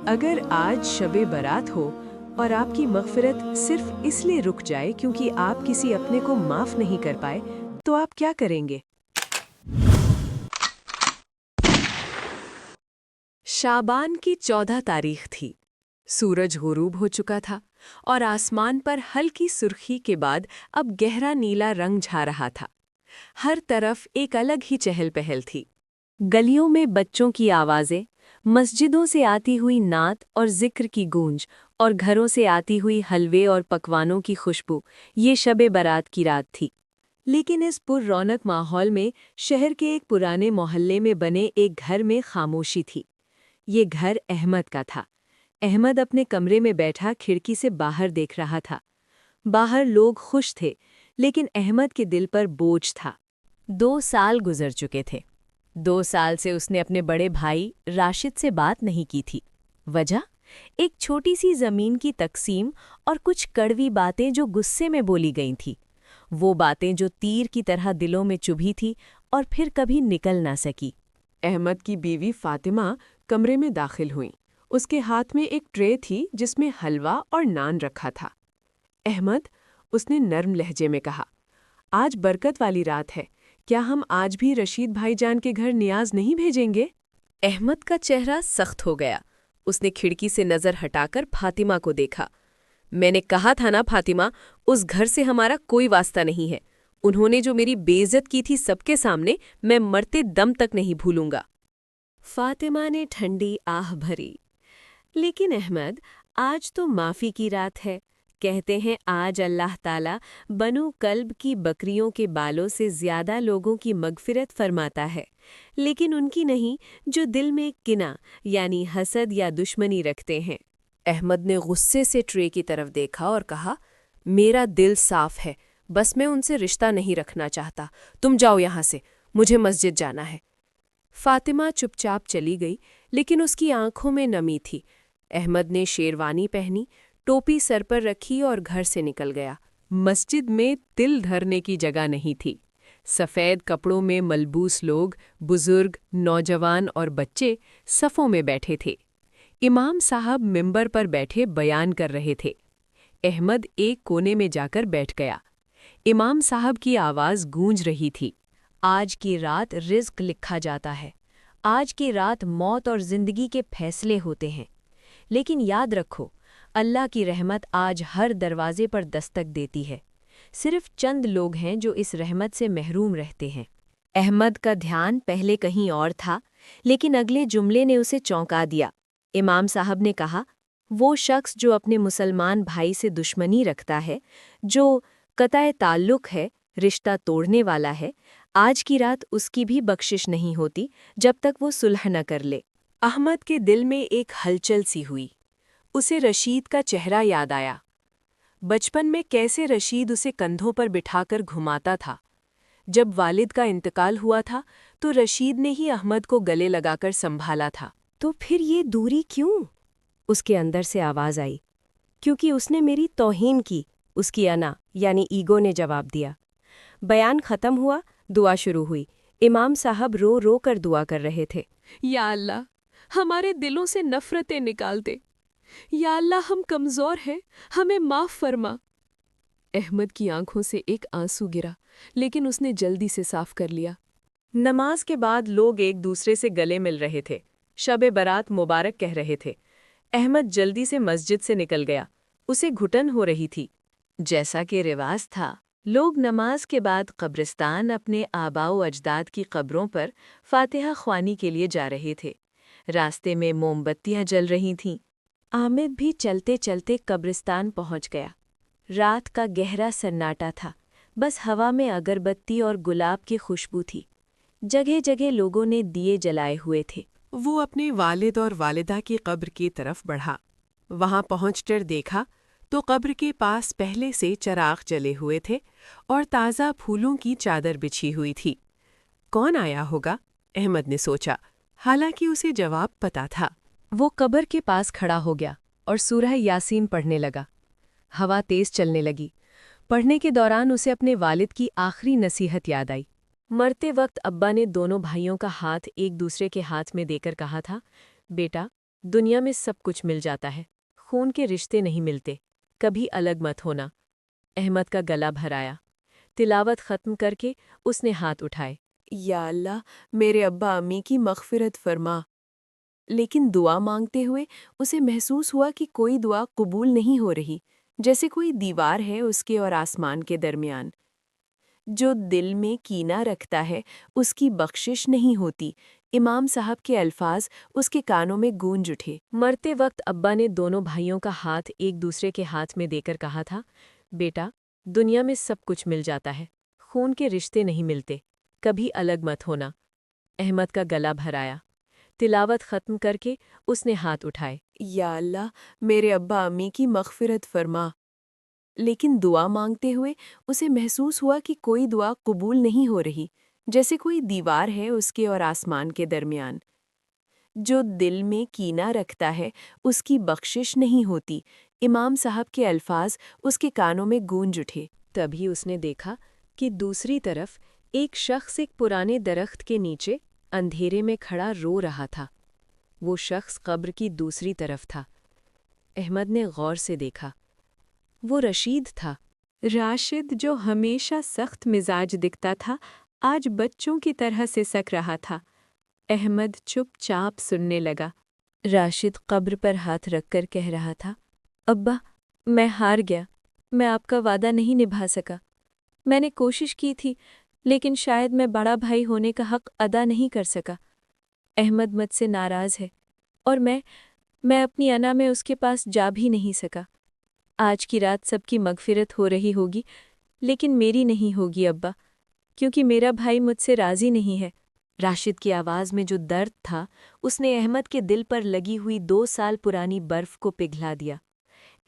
اگر آج شب برات ہو اور آپ کی مغفرت صرف اس لیے رک جائے کیونکہ آپ کسی اپنے کو معاف نہیں کر پائے تو آپ کیا کریں گے؟ شعبان کی 14 تاریخ تھی۔ سورج غروب ہو چکا تھا اور آسمان پر ہلکی سرخی کے بعد اب گہرا نیلا رنگ جھا رہا تھا۔ ہر طرف ایک الگ ہی چہل پہل تھی۔ گلیوں میں بچوں کی آوازیں، مسجدوں سے آتی ہوئی نعت اور ذکر کی گونج، اور گھروں سے آتی ہوئی حلوے اور پکوانوں کی خوشبو، یہ شب برات کی رات تھی۔ لیکن اس پر رونق ماحول میں شہر کے ایک پرانے محلے میں بنے ایک گھر میں خاموشی تھی۔ یہ گھر احمد کا تھا۔ احمد اپنے کمرے میں بیٹھا کھڑکی سے باہر دیکھ رہا تھا۔ باہر لوگ خوش تھے، لیکن احمد کے دل پر بوجھ تھا۔ 2 سال گزر چکے تھے۔ 2 سال سے اس نے اپنے بڑے بھائی راشد سے بات نہیں کی تھی۔ وجہ؟ ایک چھوٹی سی زمین کی تقسیم اور کچھ کڑوی باتیں جو غصے میں بولی گئی تھیں۔ وہ باتیں جو تیر کی طرح دلوں میں چبھی تھی اور پھر کبھی نکل نہ سکی۔ احمد کی بیوی فاطمہ کمرے میں داخل ہوئیں۔ اس کے ہاتھ میں ایک ٹرے تھی جس میں حلوہ اور نان رکھا تھا۔ احمد، اس نے نرم لہجے میں کہا، آج برکت والی رات ہے، کیا ہم آج بھی رشید بھائی جان کے گھر نیاز نہیں بھیجیں گے؟ احمد کا چہرہ سخت ہو گیا۔ اس نے کھڑکی سے نظر ہٹا کر فاطمہ کو دیکھا۔ میں نے کہا تھا نا فاطمہ، اس گھر سے ہمارا کوئی واسطہ نہیں ہے۔ انہوں نے جو میری بے عزت کی تھی سب کے سامنے، میں مرتے دم تک نہیں بھولوں گا۔ فاطمہ نے ٹھنڈی آہ بھری۔ لیکن احمد، آج تو معافی کی رات ہے۔ کہتے ہیں آج اللہ تعالیٰ بنو کلب کی بکریوں کے بالوں سے زیادہ لوگوں کی مغفرت فرماتا ہے، لیکن ان کی نہیں جو دل میں کینہ یعنی حسد یا دشمنی رکھتے ہیں۔ احمد نے غصے سے ٹرے کی طرف دیکھا اور کہا، میرا دل صاف ہے، بس میں ان سے رشتہ نہیں رکھنا چاہتا۔ تم جاؤ یہاں سے، مجھے مسجد جانا ہے۔ فاطمہ چپ چاپ چلی گئی، لیکن اس کی آنکھوں میں نمی تھی۔ احمد نے شیروانی پہنی، ٹوپی سر پر رکھی اور گھر سے نکل گیا۔ مسجد میں دل دھرنے کی جگہ نہیں تھی۔ سفید کپڑوں میں ملبوس لوگ، بزرگ، نوجوان اور بچے صفوں میں بیٹھے تھے۔ امام صاحب منبر پر بیٹھے بیان کر رہے تھے۔ احمد ایک کونے میں جا کر بیٹھ گیا۔ امام صاحب کی آواز گونج رہی تھی، آج کی رات رزق لکھا جاتا ہے، آج کی رات موت اور زندگی کے فیصلے ہوتے ہیں، لیکن یاد رکھو اللہ کی رحمت آج ہر دروازے پر دستک دیتی ہے، صرف چند لوگ ہیں جو اس رحمت سے محروم رہتے ہیں۔ احمد کا دھیان پہلے کہیں اور تھا، لیکن اگلے جملے نے اسے چونکا دیا۔ امام صاحب نے کہا، وہ شخص جو اپنے مسلمان بھائی سے دشمنی رکھتا ہے، جو قطع تعلق ہے، رشتہ توڑنے والا ہے، آج کی رات اس کی بھی بخشش نہیں ہوتی جب تک وہ صلح نہ کر لے۔ احمد کے دل میں ایک ہلچل سی ہوئی۔ اسے رشید کا چہرہ یاد آیا۔ بچپن میں کیسے رشید اسے کندھوں پر بٹھا کر گھماتا تھا۔ جب والد کا انتقال ہوا تھا تو رشید نے ہی احمد کو گلے لگا کر سنبھالا تھا۔ تو پھر یہ دوری کیوں؟ اس کے اندر سے آواز آئی۔ کیونکہ اس نے میری توہین کی، اس کی انا یعنی ایگو نے جواب دیا۔ بیان ختم ہوا، دعا شروع ہوئی۔ امام صاحب رو رو کر دعا کر رہے تھے۔ یا اللہ، ہمارے دلوں سے نفرتیں نکال دے۔ یا اللہ، ہم کمزور ہیں، ہمیں معاف فرما۔ احمد کی آنکھوں سے ایک آنسو گرا، لیکن اس نے جلدی سے صاف کر لیا۔ نماز کے بعد لوگ ایک دوسرے سے گلے مل رہے تھے، شب برات مبارک کہہ رہے تھے۔ احمد جلدی سے مسجد سے نکل گیا۔ اسے گھٹن ہو رہی تھی۔ جیسا کہ رواج تھا، لوگ نماز کے بعد قبرستان اپنے آباء و اجداد کی قبروں پر فاتحہ خوانی کے لیے جا رہے تھے۔ راستے میں موم بتیاں جل رہی تھیں۔ عامر بھی چلتے چلتے قبرستان پہنچ گیا۔ رات کا گہرا سناٹا تھا، بس ہوا میں اگربتی اور گلاب کی خوشبو تھی۔ جگہ جگہ لوگوں نے دیے جلائے ہوئے تھے۔ وہ اپنے والد اور والدہ کی قبر کی طرف بڑھا۔ وہاں پہنچ کر دیکھا تو قبر کے پاس پہلے سے چراغ جلے ہوئے تھے اور تازہ پھولوں کی چادر بچھی ہوئی تھی۔ کون آیا ہوگا؟ احمد نے سوچا، حالانکہ اسے جواب پتہ تھا۔ وہ قبر کے پاس کھڑا ہو گیا اور سورہ یاسین پڑھنے لگا۔ ہوا تیز چلنے لگی۔ پڑھنے کے دوران اسے اپنے والد کی آخری نصیحت یاد آئی۔ مرتے وقت ابا نے دونوں بھائیوں کا ہاتھ ایک دوسرے کے ہاتھ میں دے کر کہا تھا، بیٹا، دنیا میں سب کچھ مل جاتا ہے، خون کے رشتے نہیں ملتے، کبھی الگ مت ہونا۔ احمد کا گلا بھر آیا۔ تلاوت ختم کر کے اس نے ہاتھ اٹھائے۔ یا اللہ، میرے ابا امی کی مغفرت فرما۔ لیکن دعا مانگتے ہوئے اسے محسوس ہوا کہ کوئی دعا قبول نہیں ہو رہی، جیسے کوئی دیوار ہے اس کے اور آسمان کے درمیان۔ جو دل میں کینہ رکھتا ہے اس کی بخشش نہیں ہوتی، امام صاحب کے الفاظ اس کے کانوں میں گونج اٹھے۔ مرتے وقت ابا نے دونوں بھائیوں کا ہاتھ ایک دوسرے کے ہاتھ میں دے کر کہا تھا، بیٹا، دنیا میں سب کچھ مل جاتا ہے، خون کے رشتے نہیں ملتے، کبھی الگ مت ہونا۔ احمد کا گلا بھر آیا۔ تلاوت ختم کر کے اس نے ہاتھ اٹھائے۔ یا اللہ، میرے ابا امی کی مغفرت فرما۔ لیکن دعا مانگتے ہوئے اسے محسوس ہوا کہ کوئی دعا قبول نہیں ہو رہی، جیسے کوئی دیوار ہے اس کے اور آسمان کے درمیان۔ جو دل میں کینہ رکھتا ہے اس کی بخشش نہیں ہوتی، امام صاحب کے الفاظ اس کے کانوں میں گونج اٹھے۔ تبھی اس نے دیکھا کہ دوسری طرف ایک شخص ایک پرانے درخت کے نیچے اندھیرے میں کھڑا رو رہا تھا۔ وہ شخص قبر کی دوسری طرف تھا۔ احمد نے غور سے دیکھا۔ وہ رشید تھا۔ راشد، جو ہمیشہ سخت مزاج دکھتا تھا، آج بچوں کی طرح سے سک رہا تھا۔ احمد چپ چاپ سننے لگا۔ راشد قبر پر ہاتھ رکھ کر کہہ رہا تھا، ابا، میں ہار گیا، میں آپ کا وعدہ نہیں نبھا سکا۔ میں نے کوشش کی تھی، لیکن شاید میں بڑا بھائی ہونے کا حق ادا نہیں کر سکا۔ احمد مجھ سے ناراض ہے، اور میں اپنی انا میں اس کے پاس جا بھی نہیں سکا۔ آج کی رات سب کی مغفرت ہو رہی ہوگی، لیکن میری نہیں ہوگی ابا، کیونکہ میرا بھائی مجھ سے راضی نہیں ہے۔ راشد کی آواز میں جو درد تھا، اس نے احمد کے دل پر لگی ہوئی 2 سال پرانی برف کو پگھلا دیا۔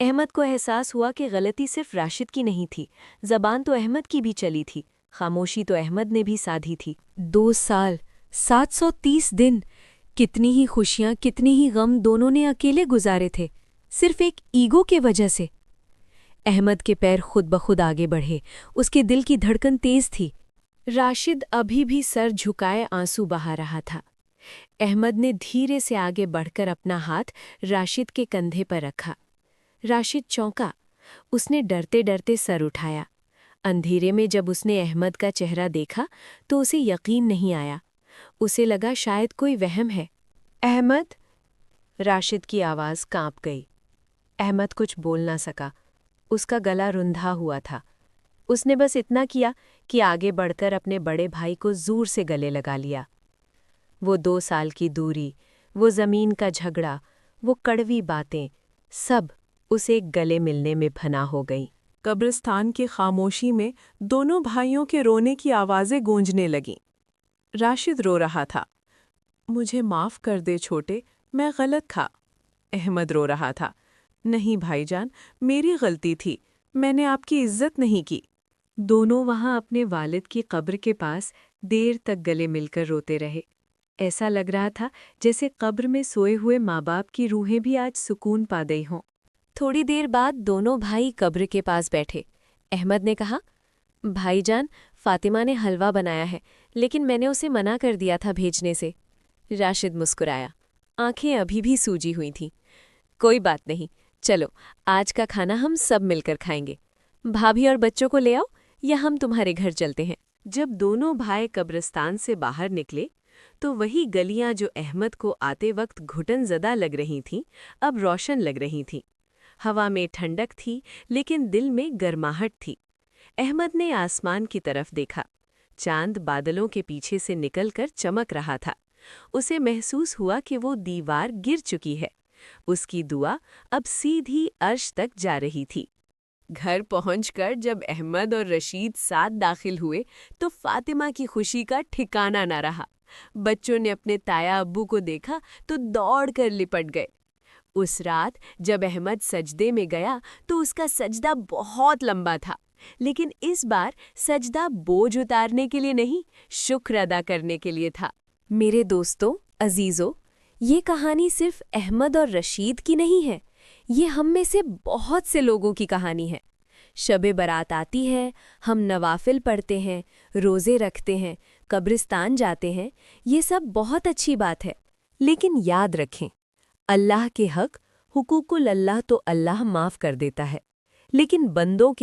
احمد کو احساس ہوا کہ غلطی صرف راشد کی نہیں تھی، زبان تو احمد کی بھی چلی تھی، خاموشی تو احمد نے بھی سادھی تھی۔ 2 سال، 730 دن، کتنی ہی خوشیاں، کتنی ہی غم دونوں نے اکیلے گزارے تھے، صرف ایک ایگو کے وجہ سے۔ احمد کے پیر خود بخود آگے بڑھے، اس کے دل کی دھڑکن تیز تھی۔ راشد ابھی بھی سر جھکائے آنسو بہا رہا تھا۔ احمد نے دھیرے سے آگے بڑھ کر اپنا ہاتھ راشد کے کندھے پر رکھا۔ راشد چونکا، اس نے ڈرتے ڈرتے سر اٹھایا۔ اندھیرے میں جب اس نے احمد کا چہرہ دیکھا تو اسے یقین نہیں آیا۔ اسے لگا شاید کوئی وہم ہے۔ احمد! راشد کی آواز کانپ گئی۔ احمد کچھ بول نہ سکا، اس کا گلا رندھا ہوا تھا۔ اس نے بس اتنا کیا کہ آگے بڑھ کر اپنے بڑے بھائی کو زور سے گلے لگا لیا۔ وہ 2 سال کی دوری، وہ زمین کا جھگڑا، وہ کڑوی باتیں، سب اسے گلے ملنے میں بھنا ہو گئیں۔ قبرستان کی خاموشی میں دونوں بھائیوں کے رونے کی آوازیں گونجنے لگیں۔ راشد رو رہا تھا، مجھے معاف کر دے چھوٹے، میں غلط تھا۔ احمد رو رہا تھا، نہیں بھائی جان، میری غلطی تھی، میں نے آپ کی عزت نہیں کی۔ دونوں وہاں اپنے والد کی قبر کے پاس دیر تک گلے مل کر روتے رہے۔ ایسا لگ رہا تھا جیسے قبر میں سوئے ہوئے ماں باپ کی روحیں بھی آج سکون پا گئی ہوں۔ تھوڑی دیر بعد دونوں بھائی قبر کے پاس بیٹھے۔ احمد نے کہا، بھائی جان، فاطمہ نے حلوہ بنایا ہے، لیکن میں نے اسے منع کر دیا تھا بھیجنے سے۔ راشد مسکرایا، آنکھیں ابھی بھی سوجی ہوئی تھیں۔ کوئی بات نہیں، چلو آج کا کھانا ہم سب مل کر کھائیں گے۔ بھابھی اور بچوں کو لے آؤ، یا ہم تمہارے گھر چلتے ہیں۔ جب دونوں بھائی قبرستان سے باہر نکلے تو وہی گلیاں جو احمد کو آتے وقت گھٹن زدہ لگ رہی تھیں، اب روشن لگ رہی تھیں۔ ہوا میں ٹھنڈک تھی، لیکن دل میں گرماہٹ تھی۔ احمد نے آسمان کی طرف دیکھا۔ چاند بادلوں کے پیچھے سے نکل کر چمک رہا تھا۔ اسے محسوس ہوا کہ وہ دیوار گر چکی ہے۔ اس کی دعا اب سیدھی عرش تک جا رہی تھی۔ گھر پہنچ کر جب احمد اور رشید ساتھ داخل ہوئے تو فاطمہ کی خوشی کا ٹھکانہ نہ رہا۔ بچوں نے اپنے تایا ابو کو دیکھا تو دوڑ کر لپٹ گئے۔ اس رات جب احمد سجدے میں گیا تو اس کا سجدہ بہت لمبا تھا، لیکن اس بار سجدہ بوجھ اتارنے کے لیے نہیں، شکر ادا کرنے کے لیے تھا۔ میرے دوستوں، عزیزوں، یہ کہانی صرف احمد اور رشید کی نہیں ہے، یہ ہم میں سے بہت سے لوگوں کی کہانی ہے۔ شب برات آتی ہے، ہم نوافل پڑھتے ہیں، روزے رکھتے ہیں، قبرستان جاتے ہیں، یہ سب بہت اچھی بات ہے، لیکن یاد رکھیں، اللہ کے حق حقوق اللہ تو اللہ معاف کر دیتا ہے، لیکن بندوں کے